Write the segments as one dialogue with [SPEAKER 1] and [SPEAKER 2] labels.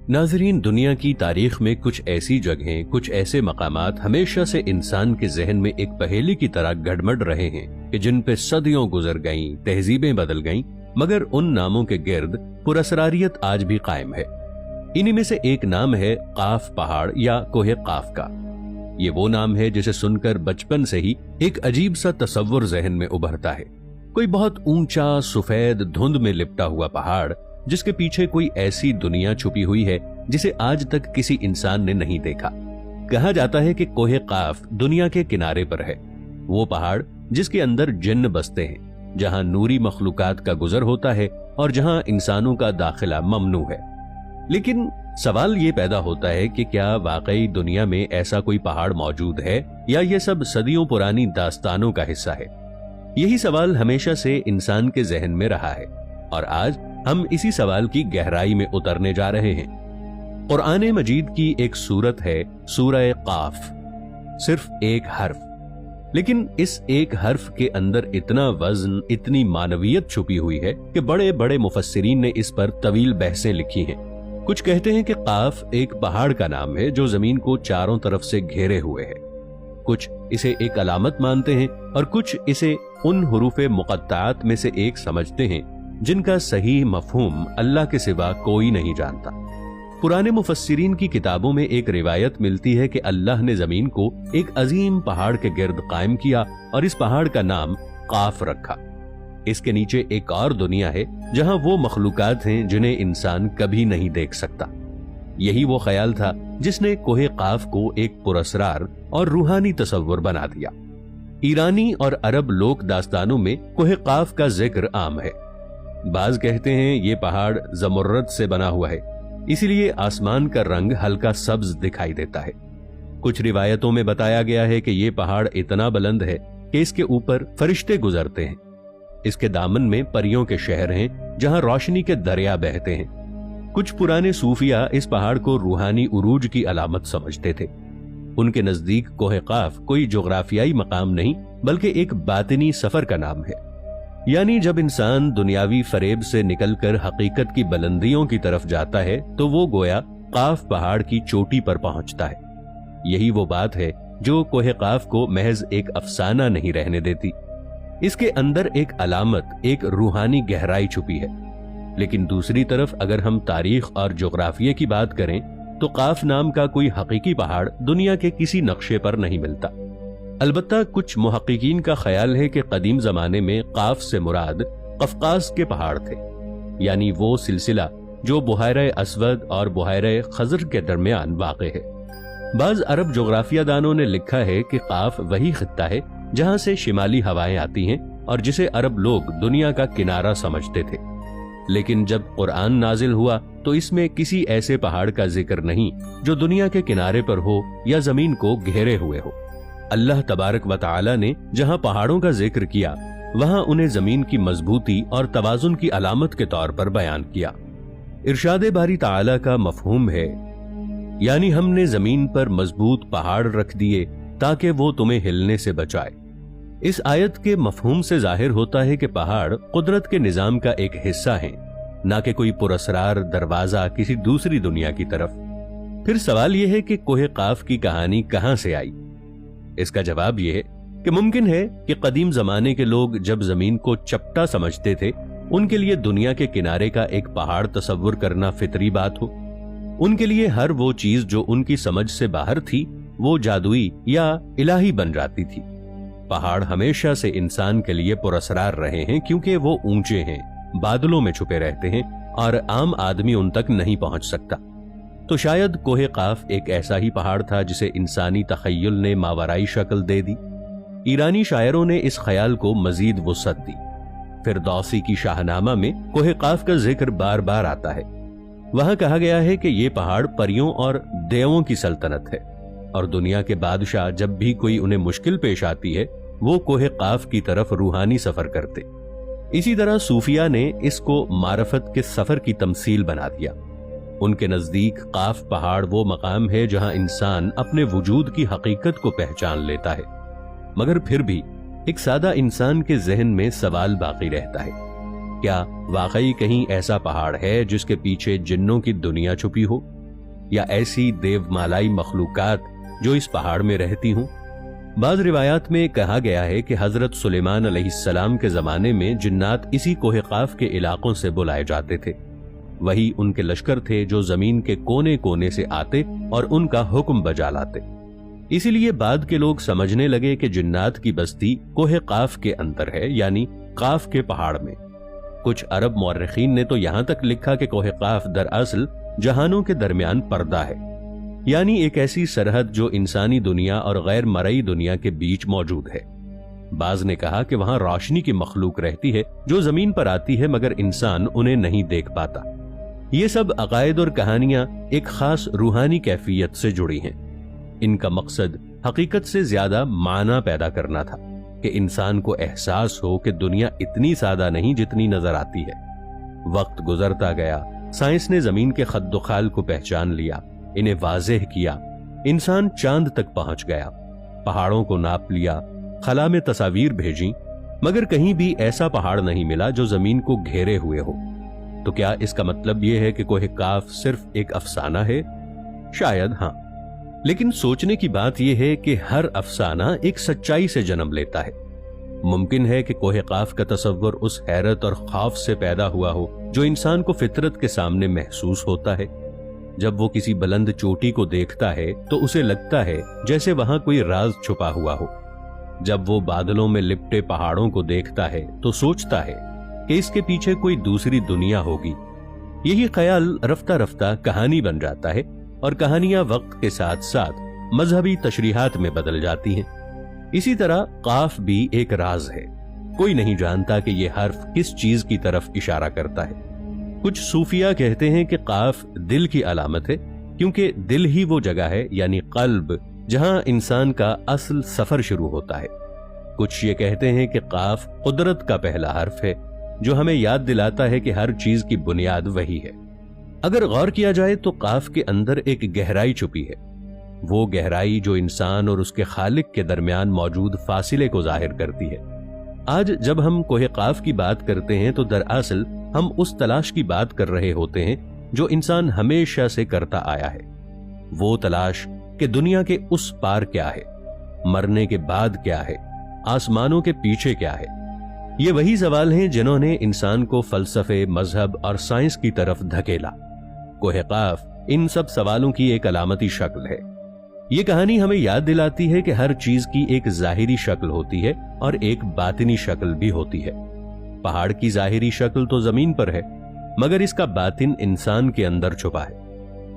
[SPEAKER 1] ناظرین، دنیا کی تاریخ میں کچھ ایسی جگہیں، کچھ ایسے مقامات ہمیشہ سے انسان کے ذہن میں ایک پہیلی کی طرح گڑمڑ رہے ہیں کہ جن پہ صدیوں گزر گئیں، تہذیبیں بدل گئیں، مگر ان ناموں کے گرد پراسراریت آج بھی قائم ہے۔ انہی میں سے ایک نام ہے قاف پہاڑ یا کوہ قاف کا۔ یہ وہ نام ہے جسے سن کر بچپن سے ہی ایک عجیب سا تصور ذہن میں ابھرتا ہے۔ کوئی بہت اونچا، سفید، دھند میں لپٹا ہوا پہاڑ جس کے پیچھے کوئی ایسی دنیا چھپی ہوئی ہے جسے آج تک کسی انسان نے نہیں دیکھا۔ کہا جاتا ہے کہ کوہ قاف دنیا کے کنارے پر ہے، وہ پہاڑ جس کے اندر جن بستے ہیں، جہاں نوری مخلوقات کا گزر ہوتا ہے اور جہاں انسانوں کا داخلہ ممنوع ہے۔ لیکن سوال یہ پیدا ہوتا ہے کہ کیا واقعی دنیا میں ایسا کوئی پہاڑ موجود ہے یا یہ سب صدیوں پرانی داستانوں کا حصہ ہے؟ یہی سوال ہمیشہ سے انسان کے ذہن میں رہا ہے، اور آج ہم اسی سوال کی گہرائی میں اترنے جا رہے ہیں۔ قرآن مجید کی ایک سورت ہے سورہ قاف، صرف ایک حرف، لیکن اس ایک حرف کے اندر اتنا وزن، اتنی معنویت چھپی ہوئی ہے کہ بڑے بڑے مفسرین نے اس پر طویل بحثیں لکھی ہیں۔ کچھ کہتے ہیں کہ قاف ایک پہاڑ کا نام ہے جو زمین کو چاروں طرف سے گھیرے ہوئے ہے، کچھ اسے ایک علامت مانتے ہیں اور کچھ اسے ان حروف مقطعات میں سے ایک سمجھتے ہیں جن کا صحیح مفہوم اللہ کے سوا کوئی نہیں جانتا۔ پرانے مفسرین کی کتابوں میں ایک روایت ملتی ہے کہ اللہ نے زمین کو ایک عظیم پہاڑ کے گرد قائم کیا اور اس پہاڑ کا نام قاف رکھا۔ اس کے نیچے ایک اور دنیا ہے جہاں وہ مخلوقات ہیں جنہیں انسان کبھی نہیں دیکھ سکتا۔ یہی وہ خیال تھا جس نے کوہ قاف کو ایک پراسرار اور روحانی تصور بنا دیا۔ ایرانی اور عرب لوک داستانوں میں کوہ قاف کا ذکر عام ہے۔ بعض کہتے ہیں یہ پہاڑ زمرد سے بنا ہوا ہے، اسی لیے آسمان کا رنگ ہلکا سبز دکھائی دیتا ہے۔ کچھ روایتوں میں بتایا گیا ہے کہ یہ پہاڑ اتنا بلند ہے کہ اس کے اوپر فرشتے گزرتے ہیں۔ اس کے دامن میں پریوں کے شہر ہیں جہاں روشنی کے دریا بہتے ہیں۔ کچھ پرانے صوفیہ اس پہاڑ کو روحانی عروج کی علامت سمجھتے تھے۔ ان کے نزدیک کوہ قاف کوئی جغرافیائی مقام نہیں بلکہ ایک باطنی سفر کا نام ہے، یعنی جب انسان دنیاوی فریب سے نکل کر حقیقت کی بلندیوں کی طرف جاتا ہے تو وہ گویا قاف پہاڑ کی چوٹی پر پہنچتا ہے۔ یہی وہ بات ہے جو کوہ قاف کو محض ایک افسانہ نہیں رہنے دیتی، اس کے اندر ایک علامت، ایک روحانی گہرائی چھپی ہے۔ لیکن دوسری طرف اگر ہم تاریخ اور جغرافیے کی بات کریں تو قاف نام کا کوئی حقیقی پہاڑ دنیا کے کسی نقشے پر نہیں ملتا۔ البتہ کچھ محققین کا خیال ہے کہ قدیم زمانے میں قاف سے مراد قفقاز کے پہاڑ تھے، یعنی وہ سلسلہ جو بحیرہ اسود اور بحیرہ خزر کے درمیان واقع ہے۔ بعض عرب جغرافیہ دانوں نے لکھا ہے کہ قاف وہی خطہ ہے جہاں سے شمالی ہوائیں آتی ہیں اور جسے عرب لوگ دنیا کا کنارہ سمجھتے تھے۔ لیکن جب قرآن نازل ہوا تو اس میں کسی ایسے پہاڑ کا ذکر نہیں جو دنیا کے کنارے پر ہو یا زمین کو گھیرے ہوئے ہو۔ اللہ تبارک و تعالی نے جہاں پہاڑوں کا ذکر کیا وہاں انہیں زمین کی مضبوطی اور توازن کی علامت کے طور پر بیان کیا۔ ارشاد باری تعالی کا مفہوم ہے، یعنی ہم نے زمین پر مضبوط پہاڑ رکھ دیے تاکہ وہ تمہیں ہلنے سے بچائے۔ اس آیت کے مفہوم سے ظاہر ہوتا ہے کہ پہاڑ قدرت کے نظام کا ایک حصہ ہیں، نہ کہ کوئی پراسرار دروازہ کسی دوسری دنیا کی طرف۔ پھر سوال یہ ہے کہ کوہ قاف کی کہانی کہاں سے آئی؟ اس کا جواب یہ ہے کہ ممکن ہے کہ قدیم زمانے کے لوگ جب زمین کو چپٹا سمجھتے تھے، ان کے لیے دنیا کے کنارے کا ایک پہاڑ تصور کرنا فطری بات ہو۔ ان کے لیے ہر وہ چیز جو ان کی سمجھ سے باہر تھی وہ جادوئی یا الہی بن جاتی تھی۔ پہاڑ ہمیشہ سے انسان کے لیے پراسرار رہے ہیں کیونکہ وہ اونچے ہیں، بادلوں میں چھپے رہتے ہیں اور عام آدمی ان تک نہیں پہنچ سکتا۔ تو شاید کوہ قاف ایک ایسا ہی پہاڑ تھا جسے انسانی تخیل نے ماورائی شکل دے دی۔ ایرانی شاعروں نے اس خیال کو مزید وسعت دی۔ فردوسی کی شاہنامہ میں کوہ قاف کا ذکر بار بار آتا ہے۔ وہاں کہا گیا ہے کہ یہ پہاڑ پریوں اور دیووں کی سلطنت ہے، اور دنیا کے بادشاہ جب بھی کوئی انہیں مشکل پیش آتی ہے وہ کوہ قاف کی طرف روحانی سفر کرتے۔ اسی طرح صوفیہ نے اس کو معرفت کے سفر کی تمثیل بنا دیا۔ ان کے نزدیک قاف پہاڑ وہ مقام ہے جہاں انسان اپنے وجود کی حقیقت کو پہچان لیتا ہے۔ مگر پھر بھی ایک سادہ انسان کے ذہن میں سوال باقی رہتا ہے، کیا واقعی کہیں ایسا پہاڑ ہے جس کے پیچھے جنوں کی دنیا چھپی ہو؟ या ऐसी देवमालाई मखलूकात जो इस पहाड़ में रहती हूं? बाज़ रिवायात में कहा गया है कि हजरत सुलेमान अलैहिस्सलाम के जमाने में जिन्नात इसी कोहे काफ के इलाकों से बुलाए जाते थे। वही उनके लश्कर थे जो जमीन के कोने कोने से आते और उनका हुक्म बजा लाते। इसीलिए बाद के लोग समझने लगे कि जिन्नात की बस्ती कोहे काफ के अंदर है, यानी काफ के पहाड़ में। कुछ अरब मौर्रिखीन ने तो यहां तक लिखा कि कोहे काफ दरअसल जहानों के दरमियान पर्दा है, यानी एक ऐसी सरहद जो इंसानी दुनिया और गैर मरई दुनिया के बीच मौजूद है। बाज ने कहा कि वहां रोशनी की मखलूक रहती है जो जमीन पर आती है मगर इंसान उन्हें नहीं देख पाता। ये सब अकायद और कहानियां एक खास रूहानी कैफियत से जुड़ी हैं। इनका मकसद हकीकत से ज्यादा माना पैदा करना था कि इंसान को एहसास हो कि दुनिया इतनी सादा नहीं जितनी नजर आती है। वक्त गुजरता गया, साइंस ने जमीन के खद्दोखाल को पहचान लिया, इन्हें वाज़ेह किया। इंसान चांद तक पहुंच गया, पहाड़ों को नाप लिया, खला में तस्वीर भेजी, मगर कहीं भी ऐसा पहाड़ नहीं मिला जो जमीन को घेरे हुए हो। तो क्या इसका मतलब यह है कि कोहे काफ सिर्फ एक अफसाना है? शायद हां, लेकिन सोचने की बात यह है कि हर अफसाना एक सच्चाई से जन्म लेता है। मुमकिन है कि कोहे काफ का तसव्वुर उस हैरत और खौफ से पैदा हुआ हो जो इंसान को फितरत के सामने महसूस होता है। जब वो किसी बुलंद चोटी को देखता है तो उसे लगता है जैसे वहां कोई राज छुपा हुआ हो। जब वो बादलों में लिपटे पहाड़ों को देखता है तो सोचता है कि इसके पीछे कोई दूसरी दुनिया होगी। यही ख्याल रफ्ता रफ्ता कहानी बन जाता है और कहानियां वक्त के साथ साथ मजहबी तशरीहात में बदल जाती हैं। इसी तरह काफ भी एक राज है। कोई नहीं जानता कि यह हर्फ किस चीज की तरफ इशारा करता है। कुछ सूफिया कहते हैं कि काफ दिल की अलामत है, क्योंकि दिल ही वो जगह है, यानी कल्ब, जहां इंसान का असल सफर शुरू होता है। कुछ ये कहते हैं कि काफ कुदरत का पहला हर्फ है जो हमें याद दिलाता है कि हर चीज की बुनियाद वही है। अगर गौर किया जाए तो काफ के अंदर एक गहराई छुपी है, वो गहराई जो इंसान और उसके खालिक के दरमियान मौजूद फासिले को जाहिर करती है। आज जब हम कोहे काफ की बात करते हैं तो दरअसल हम उस तलाश की बात कर रहे होते हैं जो इंसान हमेशा से करता आया है। वो तलाश कि दुनिया के उस पार क्या है, मरने के बाद क्या है, आसमानों के पीछे क्या है। ये वही सवाल हैं जिन्होंने इंसान को फलसफे, मजहब और साइंस की तरफ धकेला। कोहे काफ इन सब सवालों की एक अलामती शक्ल है। ये कहानी हमें याद दिलाती है कि हर चीज की एक जाहिरी शक्ल होती है और एक बातिनी शक्ल भी होती है। पहाड़ की जाहिरी शक्ल तो जमीन पर है, मगर इसका बातिन इंसान के अंदर छुपा है।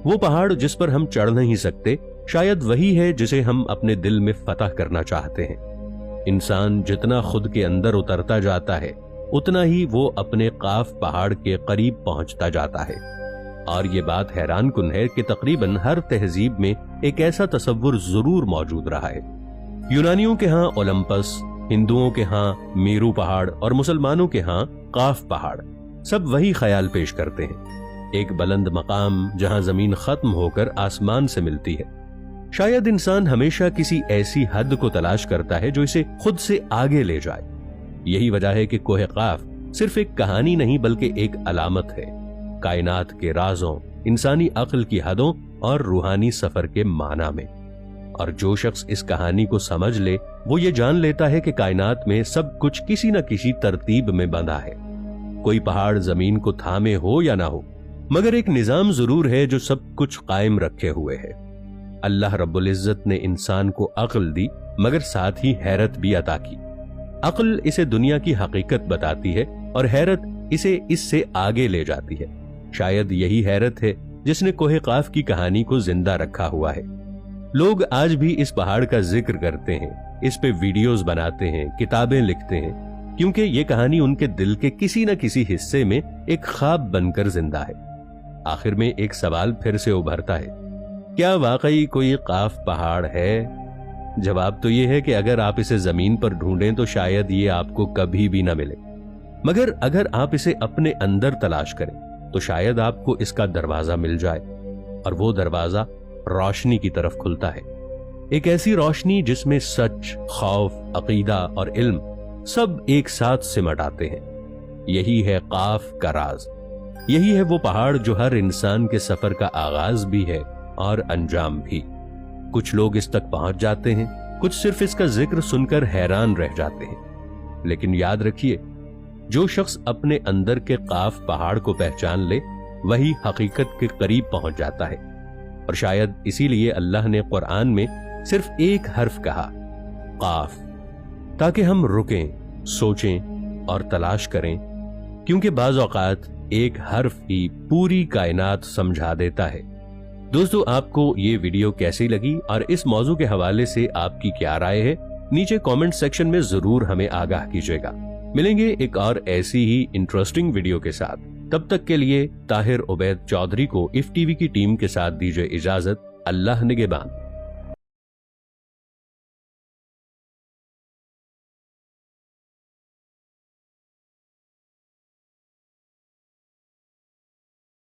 [SPEAKER 1] वो पहाड़ जिस पर हम चढ़ नहीं सकते, शायद वही है जिसे हम अपने दिल में फतह करना चाहते हैं। इंसान जितना खुद के अंदर उतरता जाता है, उतना ही वो अपने काफ पहाड़ के करीब पहुंचता जाता है। और ये बात हैरानकुन है कि तकरीबन हर तहजीब में एक ऐसा तसव्वुर जरूर मौजूद रहा है। यूनानियों के यहाँ ओलंपस, हिंदुओं के यहाँ मेरू पहाड़ और मुसलमानों के यहाँ काफ पहाड़, सब वही ख्याल पेश करते हैं। एक बुलंद मकाम जहां जमीन खत्म होकर आसमान से मिलती है। शायद इंसान हमेशा किसी ऐसी हद को तलाश करता है जो इसे खुद से आगे ले जाए। यही वजह है कि कोहे काफ सिर्फ एक कहानी नहीं बल्कि एक अलामत है, कायनात के राजों, इंसानी अक्ल की हदों और रूहानी सफर के माना में। और जो शख्स इस कहानी को समझ ले वो ये जान लेता है कि कायनात में सब कुछ किसी न किसी तरतीब में बंधा है। कोई पहाड़ जमीन को थामे हो या ना हो, मगर एक निजाम जरूर है जो सब कुछ कायम रखे हुए है। अल्लाह रब्बुल इज्जत ने इंसान को अक्ल दी, मगर साथ ही हैरत भी अता की। अक्ल इसे दुनिया की हकीकत बताती है और हैरत इसे इससे आगे ले जाती है। शायद यही हैरत है जिसने कोहे काफ की कहानी को जिंदा रखा हुआ है। लोग आज भी इस पहाड़ का जिक्र करते हैं, इस पे वीडियोस बनाते हैं, किताबें लिखते हैं, क्योंकि ये कहानी उनके दिल के किसी न किसी हिस्से में एक ख्वाब बनकर जिंदा है। आखिर में एक सवाल फिर से उभरता है, क्या वाकई कोई काफ पहाड़ है? जवाब तो ये है कि अगर आप इसे जमीन पर ढूंढें तो शायद ये आपको कभी भी ना मिले, मगर अगर आप इसे अपने अंदर तलाश करें तो शायद आपको इसका दरवाजा मिल जाए। और वो दरवाजा रोशनी की तरफ खुलता है, एक ऐसी रोशनी जिसमें सच, खौफ, अकीदा और इल्म सब एक साथ सिमट आते हैं। यही है काफ का राज। यही है वो पहाड़ जो हर इंसान के सफर का आगाज भी है और अंजाम भी। कुछ लोग इस तक पहुंच जाते हैं, कुछ सिर्फ इसका जिक्र सुनकर हैरान रह जाते हैं। लेकिन याद रखिए, जो शख्स अपने अंदर के काफ पहाड़ को पहचान ले वही हकीकत के करीब पहुंच जाता है। और शायद इसीलिए अल्लाह ने कुरान में सिर्फ एक हर्फ कहा, काफ, ताकि हम रुकें, सोचें और तलाश करें, क्योंकि बाज़ औक़ात एक हर्फ ही पूरी कायनात समझा देता है। दोस्तों, आपको ये वीडियो कैसी लगी और इस मौजू के हवाले से आपकी क्या राय है, नीचे कमेंट सेक्शन में जरूर हमें आगाह कीजिएगा। मिलेंगे एक और ऐसी ही इंटरेस्टिंग वीडियो के साथ। तब तक के लिए ताहिर उबैद चौधरी को इफ टीवी की टीम के साथ दीजिए इजाजत। अल्लाह निगहबान।